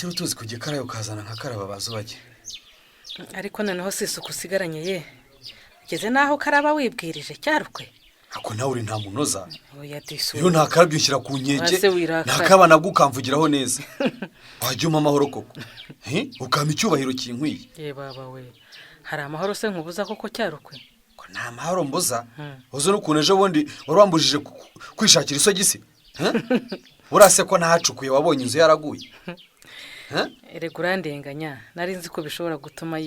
washyira utuzi ku gikarayo ukazana nka karaba bazubage. Ariko noneho si isuku usigaranye ye. Ugeze naho karaba wibwirije cyarukwe. Ako nawe uri nta munoza. Oya disu. Iyo nta karabyo ushyira ku nkeke. Nakabana gukamvugira neza. Wajya amahoro koko. Ukama icyubahiro kinkwiye. Ye baba we. Hari amahoro se nkubuza koko cyarukwe. Ko nta mahoro mbuza. Uzo n'ukuntu ejo bundi warambujije kwishakira isogisi. Urase ko nahacukuye wabonye inzu yaraguye. Erega urandenganya nari nzi ko bishobora gutuma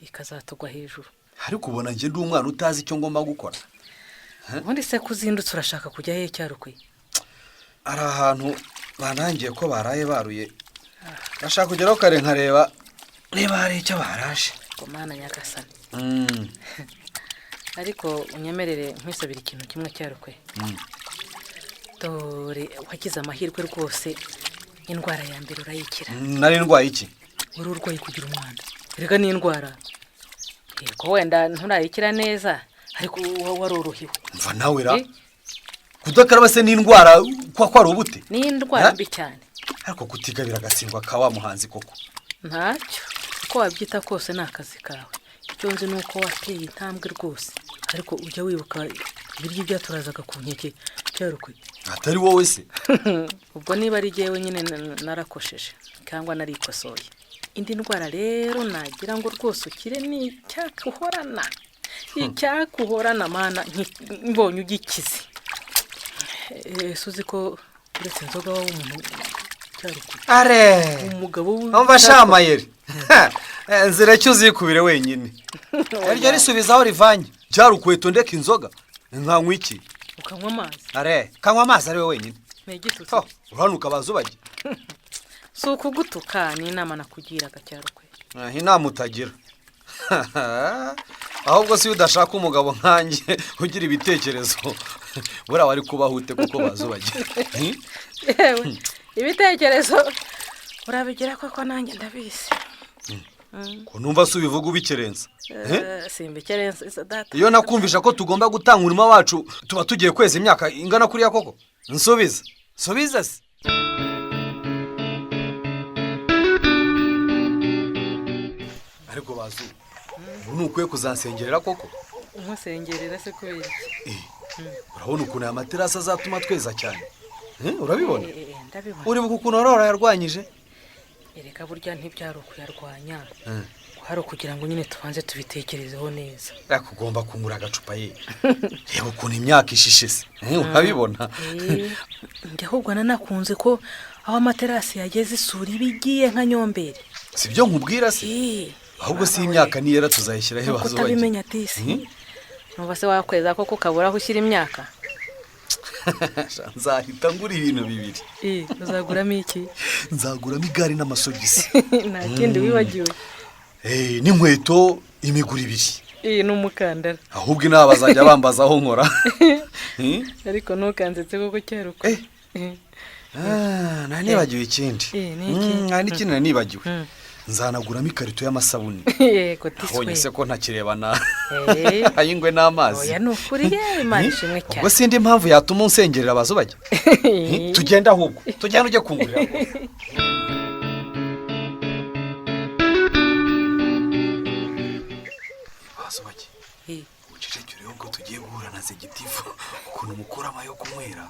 ikazatugwa hejuru. Ariko ubona nge ndi umwana utazi icyo ngomba gukora. Ubundi se kuzindutse urashaka kujya he cyarukwe? Ari ahantu banangiye ko baraye baruye. Nashaka kugeraho kare nkareba niba hari icyo barashe. Komana nyagasani. Ariko unyemerere nkwisabira ikintu kimwe cyarukwe. Dore wagize amahirwe rwose indwara ya mbere urayikira. Nari ndwaye iki? Uri urwaye kugira umwanda. Erega ni indwara. Yego wenda nturayikira neza ariko warorohiwe. Mva nawe ra. Kudakaraba se ni indwara kwa ari ubute? Ni indwara mbi cyane. Ariko kutigabira agatsindwa ka wa muhanzi koko. Ntacyo. Uko wabyita kose ni akazi kawe. Icyo nzi nuko wateye intambwe rwose. Ariko ujya wibuka ibiryo byaturazaga ku nkeke cyarukwe. Atari wowe se? Ubwo niba ari jewe nyine narakosheje cyangwa narikosoye. Indi ndwara rero nagira ngo rwose ukire ni cyakuhorana. Icyakuhorana mana mbonye ugikize. Suzi ko uretse inzoga wawe umuntu cyarukwe. Are! Umugabo umva shamayeri. Nzira cyo uzikubire wenyine. Aryo risubizaho rivanye. Cyarukweto ndeka inzoga. Nkanywa iki? Ukanywa amazi. Are, kanywa amazi ari we wenyine. Negitutse. Uranuka bazubage. So kugutuka ni inama nakugiraga cyarukwe. Inama utagira. Ahubwo si udashaka umugabo nkanjye ugira ibitekerezo. Bura wari kubahute kuko bazubage. Yewe, ibitekerezo urabigira koko nanjye ndabizi. Ko numva se ubivuga ubikerenza. Simbikerenza data. Iyo nakumvisha ko tugomba gutanga umurima wacu tuba tugiye kweza imyaka ingana kuriya koko. Nsubiza. Subiza se. Ariko bazu. Ubu nukwiye kuzansengerera koko. Umusengerera se kubera iki? Urabona ukuntu aya materasi azatuma tweza cyane. Urabibona? Ndabibona. Uri bukukuntu arora yarwanyije? Ereka burya ntibyaro kuyarwanya. Haro kugira ngo nyine tubanze tubitekerezeho neza. Yakugomba kungura agacupa ye. Reba ukuntu imyaka ishishe se. Urabibona? Njye ahubwo nanakunze ko aho amaterasi yageze isuri bigiye nka nyombere. Sibyo nkubwira se? Ahubwo si imyaka niyera tuzayishyira he bazo baje. Utabimenya tisi. Nuba se wakweza ko kukabura aho ushyira imyaka. Nzahita ngura ibintu bibiri. Uzaguramo iki? Nzaguramo igare n'amasogisi. Nta kindi wibagiwe. N'inkweto imigura ibiri. N'umukandara. Ahubwo inaba bazajya bambaza aho nkora. Ariko ntukanzetse koko cyarukwe. Nanibagiwe ikindi. Nani ikindi nanibagiwe. Nzanaguramo ikarito y'amasabuni. Yego tiswe. Abonye se ko ntakirebana. Ayingwe n'amazi. Oya nukuri ye Imana ishimwe cyane. Ubwo sindi impamvu yatuma unsengerera abazubage. Tugenda ahubwo. Tujyana ujye kungurira. Bazubage. Ucecekere ubwo tugiye guhura na Zegitifu ukuntu mukura amayo kunywera.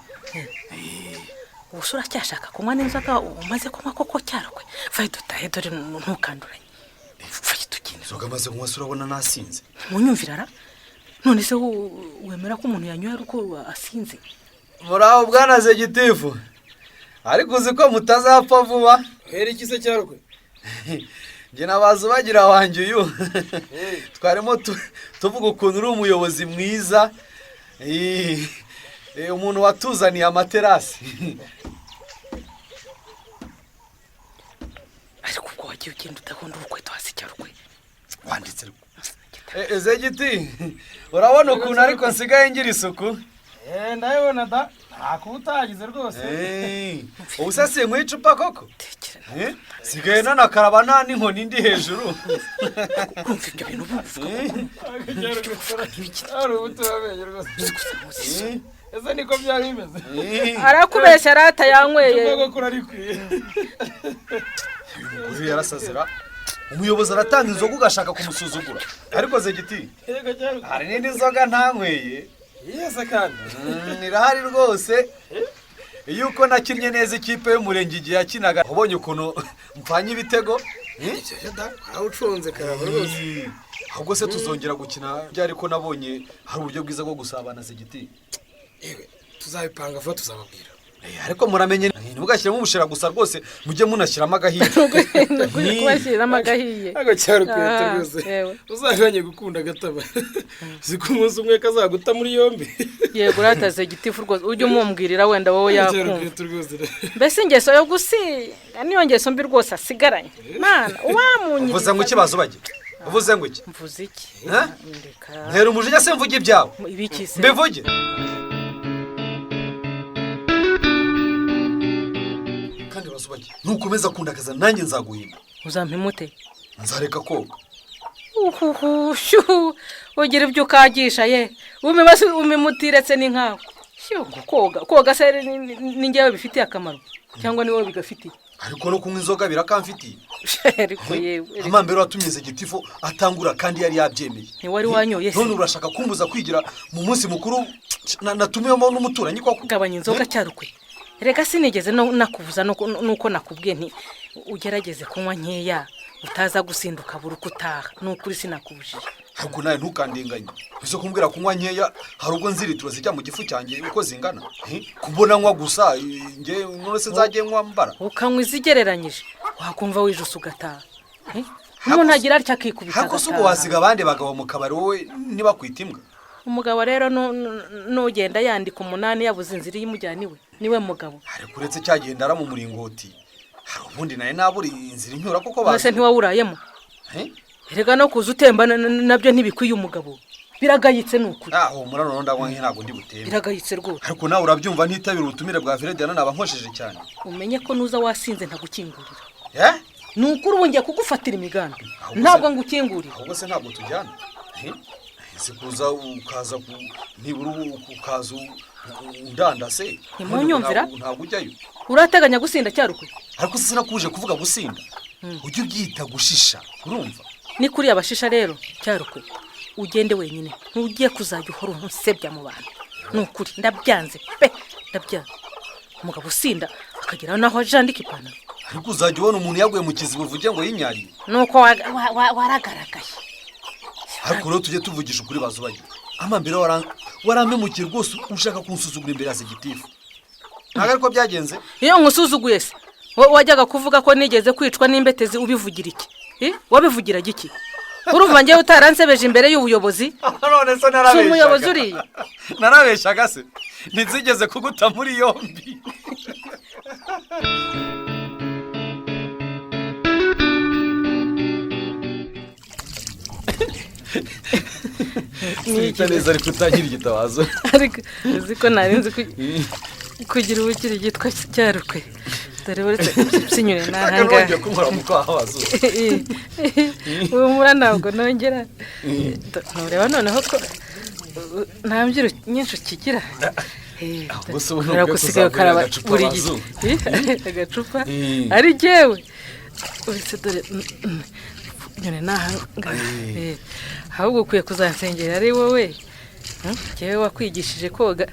Ubusura cyashaka kunywa n'inzoga umaze kunywa koko cyarukwe. Vaye dutahe dore ntukanduranye. Vaye tugende. Inzoga maze kunywa urabona nasinze. Munyumvira ra? None se wemera ko umuntu yanyoye uko asinze? Muraho bwana Zegitifu. Ariko uzi ko mutazapfa vuba. Hera iki se cyarukwe? Nge nabazubagira wanjye uyu. Twarimo tuvuga ukuntu uri umuyobozi mwiza. Umuntu watuzaniye amaterasi. Ariko ubwo wagiye ugenda udakunda urukweto hasi cyarukwe. Wanditse Zegiti. Urabona ukuntu ariko nsigaye ngira isuku. ndabibona da ntakuba utagize rwose. ubu se sinkwiye icupa koko sigaye nanakaraba nta n'inkoni ndi hejuru. kumva ibyo bintu hari ubuto wamenye rwose. ese niko byari bimeze. arakubeshya arata yanyweye. Ubwo arikwiye. uyu yarasazira umuyobozi aratanga inzoga ugashaka kumusuzugura ariko Zegiti hari n'indi nzoga ntanyweye. Yese kandi irahari rwose. iyo uko nakinnye neza ikipe y'umurenge igihe yakinaga ubonye ukuntu mpfanye ibitego ucunze karabo rwose. ahubwo se tuzongera gukina byari ko nabonye hari uburyo bwiza bwo gusabana Zegiti. yewe tuzabipanga vuba tuzababwira. ariko muramenye ntimugashyiremo ubushera gusa rwose mujye munashyiramo agahiye. kubashyiramo agahiye ntabwo cyari ukwiye rwose. uzaganye gukunda agataba si ku munsi umwe kazaguta muri yombi. yego urataze igitifu rwose ujye umumbwirira wenda wowe yakumva. mbese ingeso yo gusiga niyo ngeso mbi rwose asigaranye mana uwamunyiriza. uvuze ngo iki bazubage uvuze ngo iki mvuze iki ntera umujinya se mvuge ibyawe ibikise mbivuge. kandi bazubage nukomeza kundakaza nanjye nzaguhimba. uzampimute nzareka koga. ugira ibyo ukagisha ye umimutiretse ni nkawe koga se ni njyewe bifitiye akamaro cyangwa ni wowe bigafitiye. ariko no kunywa inzoga birakamfitiye. ariko yewe amambere watumye Zegitifu atangura kandi yari yabyemeye. ntiwari wanyoye se none urashaka kumbuza kwigira mu munsi mukuru natumiyemo n'umuturanyi koko. gabanya inzoga cyarukwe. reka sinigeze nakuvuza nuko nakubwiye nti ugerageze kunywa nkeya utaza gusinduka buri uko utaha. ni ukuri sinakubujije. ahubwo nawe ntukandenganye ese kumbwira kunywa nkeya hari ubwo nziritura zijya mu gifu cyanjye uko zingana. kubona nywa gusa njye none se nzagiye nywa mbara. ukanywa izigereranyije wakumva wijuse ugataha. umuntu agira atya akikubita agataha. ariko ubwo wasiga abandi bagabo mu kabari wowe ntibakwita imbwa. umugabo rero nugenda yandika 8 yabuze inzira y'imujyana iwe niwe mugabo. ariko uretse cyagenda ara mu muringoti hari ubundi naye naburi inzira inyura koko bazi. Nase ntiwawurayemo. Erega no kuza utemba nabyo ntibikwiye umugabo. Biragayitse nukuri. aho murano ndagwa ntago ndi butembe. Biragayitse rwose. ariko nawe urabyumva ntitabira ubutumire bwa Frediana naba nkoshije cyane. Umenye ko nuza wasinze ntagukingurira. Nukuri ubongiye kugufatira imigambi. Ntabwo ngukingurira. ahubwo se ntabwo tujyana. sikuza ukaza ntiburu ukaza undanda se. Ntimunyumvira? ntabwo ujyayo. Urateganya gusinda cyarukwe. ariko se sinakuje kuvuga gusinda. ujye ubyita gushisha urumva. ni kuri abashisha rero cyarukwe ugende wenyine ntugiye kuzajya uhora unsebya mu bantu. Nukuri ndabyanze pe ndabyanze. umugabo usinda akagira naho ajandika ipantaro. ariko uzajya ubona umuntu yaguye mu kizibu uvuge ngo yinyariye. nuko waragaragaye. ariko rero tujye tuvugisha ukuri bazubage. amambere warampemukiye rwose ushaka kunsuzugura imbere ya Zegitifu. ntabwo ariko byagenze. iyo nkusuzuguye se wajyaga kuvuga ko nigeze kwicwa n'imbetezi ubivugira iki? wabivugira giki? urumva njyewe utaransebeje imbere y'ubuyobozi. none se narabeshaga. si umuyobozi uriya. narabeshaga se ntizigeze kuguta muri yombi. Nita neza ariko utagira igitabazo. ariko uzi ko narinzi kugira ubukiri gitwa cyarukwe. dore uretse sinyure nahanga. ngiye kumara mu kwahazo. uwo mura ntabwo nongera. nureba noneho ko nta mbyiro nyinshi ukigira. gusa ubu nubwo karaba buri gihe. agacupa ari jewe. uretse dore nyine nahanga. ahubwo ukwiye kuzansengera ari wowe. Jewe wakwigishije koga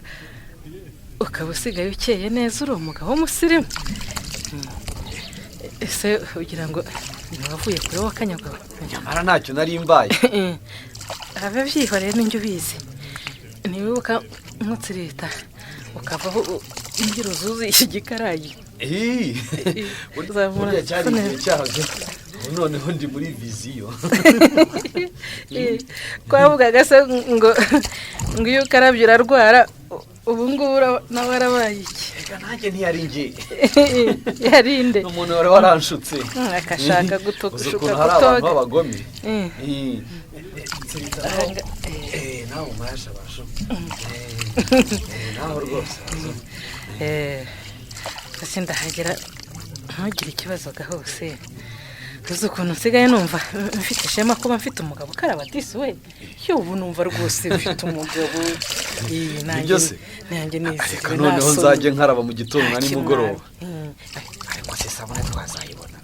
ukaba usigaye ukeye neza uri umugabo w'umusirimu. ese ugira ngo ntiwavuye kure w'akanyagwa. nyamara ntacyo nari mbaye. abe byihoreye n'injye ubizi. ntiwibuka nkutsirita ukavaho imbyiro zuzuye iki gikarayi. buriya cyari igihe cyabyo. noneho ndi muri viziyo. twavugaga se ngo iyo ukarabye urarwara ubu ngubu nawe arabaye iki reka nanjye ntiyari ngiye yarinde n'umuntu wari waranshutse akashaka gutogushuka ukuntu hari abantu b'abagome nawe umayasha basho nawe rwose ese ndahagera ntugire ikibazo hose uzi ukuntu nsigaye numva mfite ishema kuba mfite umugabo ukaraba disi we ubu numva rwose mfite umugabo nanjye reka noneho nzajye nkaraba mu gitondo na nimugoroba ariko se sabune twazayibona